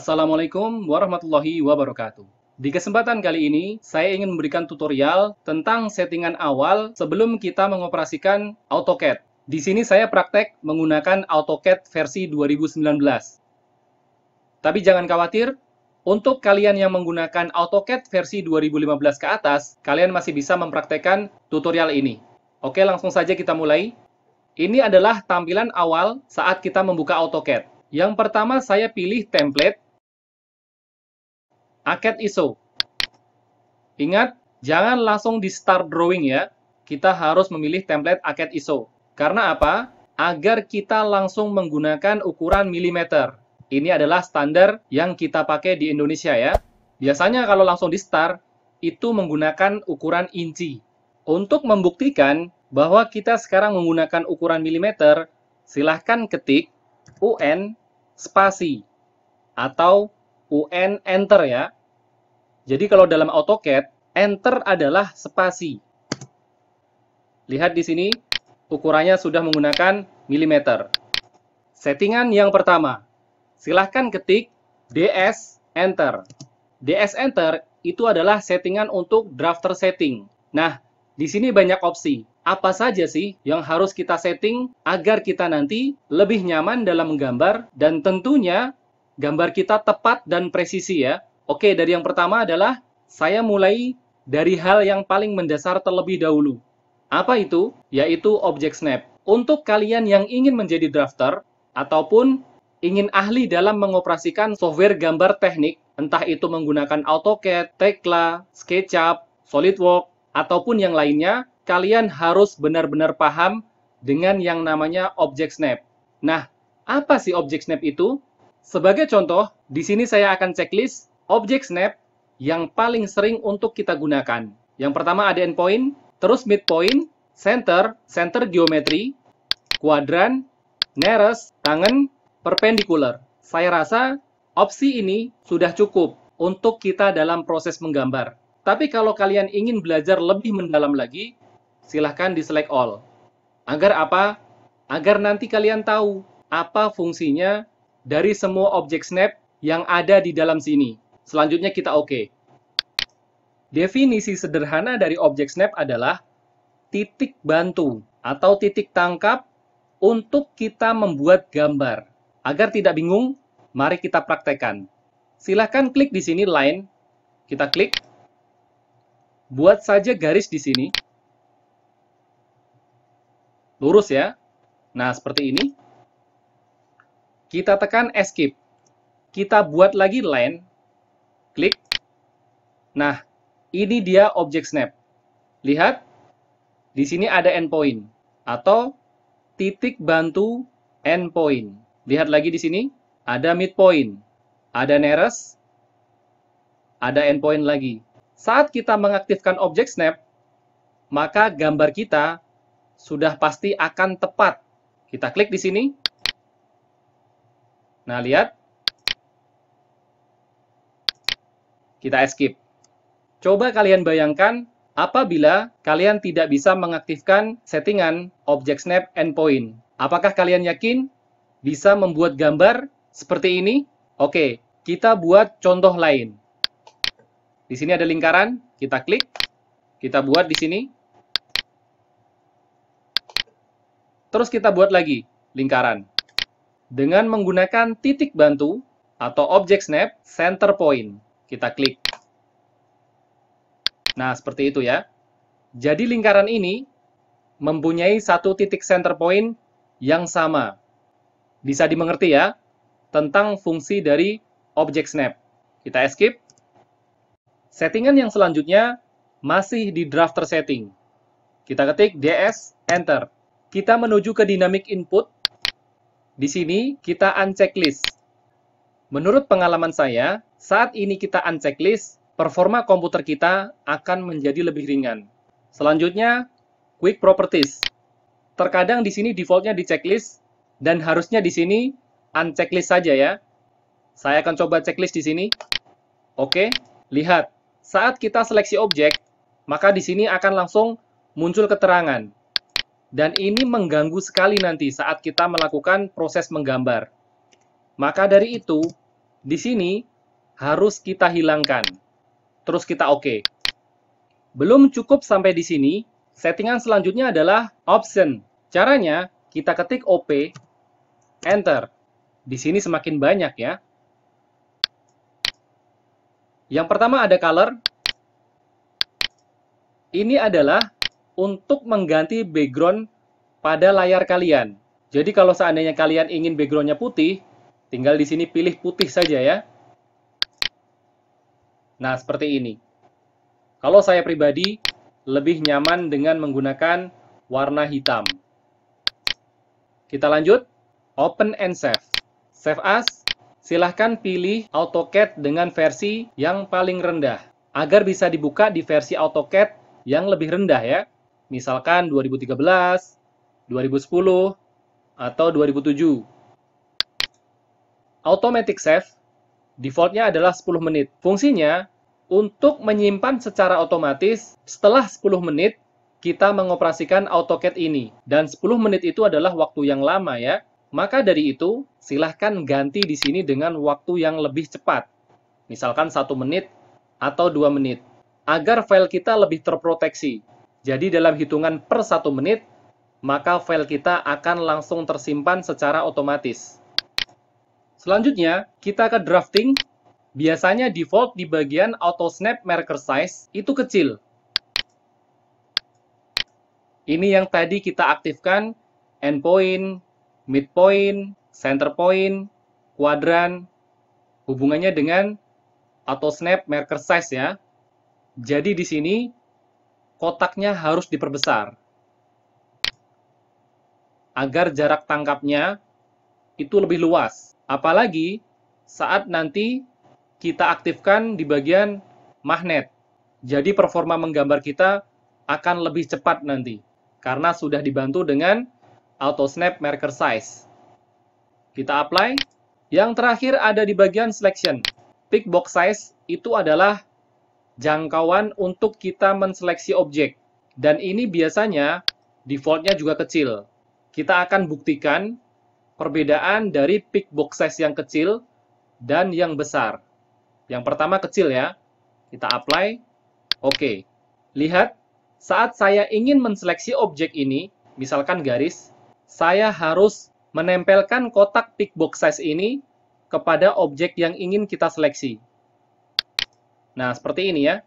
Assalamualaikum warahmatullahi wabarakatuh. Di kesempatan kali ini, saya ingin memberikan tutorial tentang settingan awal sebelum kita mengoperasikan AutoCAD. Di sini saya praktek menggunakan AutoCAD versi 2019. Tapi jangan khawatir, untuk kalian yang menggunakan AutoCAD versi 2015 ke atas, kalian masih bisa mempraktekkan tutorial ini. Oke, langsung saja kita mulai. Ini adalah tampilan awal saat kita membuka AutoCAD. Yang pertama, saya pilih template AutoCAD ISO. Ingat, jangan langsung di start drawing ya. Kita harus memilih template AutoCAD ISO. Karena apa? Agar kita langsung menggunakan ukuran milimeter. Ini adalah standar yang kita pakai di Indonesia ya. Biasanya kalau langsung di start, itu menggunakan ukuran inci. Untuk membuktikan bahwa kita sekarang menggunakan ukuran milimeter, silahkan ketik UN spasi atau UN enter ya. Jadi kalau dalam AutoCAD, enter adalah spasi. Lihat di sini, ukurannya sudah menggunakan milimeter. Settingan yang pertama, silahkan ketik DS enter. DS enter itu adalah settingan untuk drafter setting. Nah, di sini banyak opsi. Apa saja sih yang harus kita setting agar kita nanti lebih nyaman dalam menggambar dan tentunya gambar kita tepat dan presisi ya. Oke, dari yang pertama adalah saya mulai dari hal yang paling mendasar terlebih dahulu. Apa itu? Yaitu Object Snap. Untuk kalian yang ingin menjadi drafter ataupun ingin ahli dalam mengoperasikan software gambar teknik, entah itu menggunakan AutoCAD, Tekla, SketchUp, SolidWorks, ataupun yang lainnya, kalian harus benar-benar paham dengan yang namanya Object Snap. Nah, apa sih Object Snap itu? Sebagai contoh, di sini saya akan checklist Object Snap yang paling sering untuk kita gunakan. Yang pertama ada endpoint, terus midpoint, center, center geometry, kuadran, nearest, tangen, perpendicular. Saya rasa opsi ini sudah cukup untuk kita dalam proses menggambar. Tapi kalau kalian ingin belajar lebih mendalam lagi, silahkan di select all. Agar apa? Agar nanti kalian tahu apa fungsinya dari semua Object Snap yang ada di dalam sini. Selanjutnya kita oke. Definisi sederhana dari Object Snap adalah titik bantu atau titik tangkap untuk kita membuat gambar. Agar tidak bingung, mari kita praktekkan. Silahkan klik di sini line. Kita klik. Buat saja garis di sini. Lurus ya. Nah, seperti ini. Kita tekan escape. Kita buat lagi line. Klik. Nah, ini dia Object Snap. Lihat. Di sini ada endpoint atau titik bantu endpoint. Lihat lagi di sini. Ada midpoint. Ada nearest. Ada endpoint lagi. Saat kita mengaktifkan Object Snap, maka gambar kita sudah pasti akan tepat. Kita klik di sini. Nah, lihat. Kita escape. Coba kalian bayangkan apabila kalian tidak bisa mengaktifkan settingan Object Snap endpoint. Apakah kalian yakin bisa membuat gambar seperti ini? Oke, kita buat contoh lain. Di sini ada lingkaran, kita klik, kita buat di sini. Terus kita buat lagi lingkaran. Dengan menggunakan titik bantu atau Object Snap center point, kita klik. Nah, seperti itu ya. Jadi lingkaran ini mempunyai satu titik center point yang sama. Bisa dimengerti ya tentang fungsi dari Object Snap. Kita escape. Settingan yang selanjutnya masih di drafter setting. Kita ketik DS, enter. Kita menuju ke dynamic input. Di sini kita unchecklist. Menurut pengalaman saya, saat ini kita unchecklist, performa komputer kita akan menjadi lebih ringan. Selanjutnya, quick properties. Terkadang di sini defaultnya di checklist dan harusnya di sini unchecklist saja ya. Saya akan coba checklist di sini. Oke, lihat. Saat kita seleksi objek, maka di sini akan langsung muncul keterangan. Dan ini mengganggu sekali nanti saat kita melakukan proses menggambar. Maka dari itu, Di sini harus kita hilangkan. Terus kita oke. Belum cukup sampai di sini, settingan selanjutnya adalah option. Caranya, kita ketik OP, enter. Di sini semakin banyak ya. Yang pertama ada color. Ini adalah untuk mengganti background pada layar kalian. Jadi kalau seandainya kalian ingin backgroundnya putih, tinggal di sini pilih putih saja ya. Nah, seperti ini. Kalau saya pribadi, lebih nyaman dengan menggunakan warna hitam. Kita lanjut. Open and save. Save as. Silahkan pilih AutoCAD dengan versi yang paling rendah. Agar bisa dibuka di versi AutoCAD yang lebih rendah ya. Misalkan 2013, 2010, atau 2007. Automatic Save. Defaultnya adalah 10 menit. Fungsinya, untuk menyimpan secara otomatis, setelah 10 menit, kita mengoperasikan AutoCAD ini. Dan 10 menit itu adalah waktu yang lama ya. Maka dari itu, silahkan ganti di sini dengan waktu yang lebih cepat. Misalkan 1 menit atau 2 menit. Agar file kita lebih terproteksi. Jadi dalam hitungan per 1 menit, maka file kita akan langsung tersimpan secara otomatis. Selanjutnya, kita ke drafting. Biasanya default di bagian auto snap marker size itu kecil. Ini yang tadi kita aktifkan, endpoint, midpoint, center point, kuadran, hubungannya dengan auto snap marker size ya. Jadi di sini kotaknya harus diperbesar. Agar jarak tangkapnya itu lebih luas. Apalagi saat nanti kita aktifkan di bagian magnet. Jadi performa menggambar kita akan lebih cepat nanti. Karena sudah dibantu dengan Auto Snap Marker Size. Kita apply. Yang terakhir ada di bagian selection. Pick box size itu adalah jangkauan untuk kita menseleksi objek. Dan ini biasanya defaultnya juga kecil. Kita akan buktikan perbedaan dari pick box size yang kecil dan yang besar. Yang pertama kecil ya. Kita apply. Oke. Lihat, saat saya ingin menseleksi objek ini, misalkan garis, saya harus menempelkan kotak pick box size ini kepada objek yang ingin kita seleksi. Nah, seperti ini ya.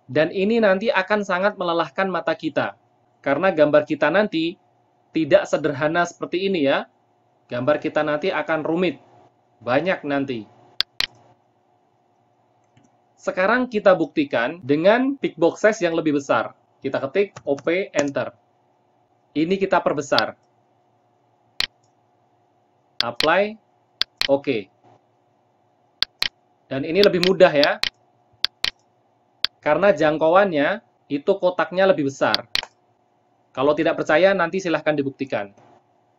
Dan ini nanti akan sangat melelahkan mata kita. Karena gambar kita nanti tidak sederhana seperti ini ya. Gambar kita nanti akan rumit. Banyak nanti. Sekarang kita buktikan dengan pick box size yang lebih besar. Kita ketik OP, enter. Ini kita perbesar. Apply, oke. Dan ini lebih mudah ya. Karena jangkauannya itu kotaknya lebih besar. Kalau tidak percaya, nanti silahkan dibuktikan.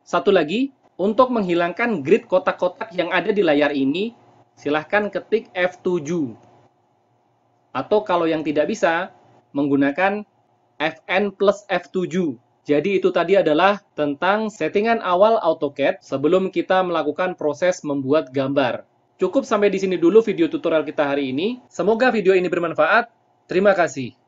Satu lagi, untuk menghilangkan grid kotak-kotak yang ada di layar ini, silahkan ketik F7. Atau kalau yang tidak bisa, menggunakan Fn plus F7. Jadi itu tadi adalah tentang settingan awal AutoCAD sebelum kita melakukan proses membuat gambar. Cukup sampai di sini dulu video tutorial kita hari ini. Semoga video ini bermanfaat. Terima kasih.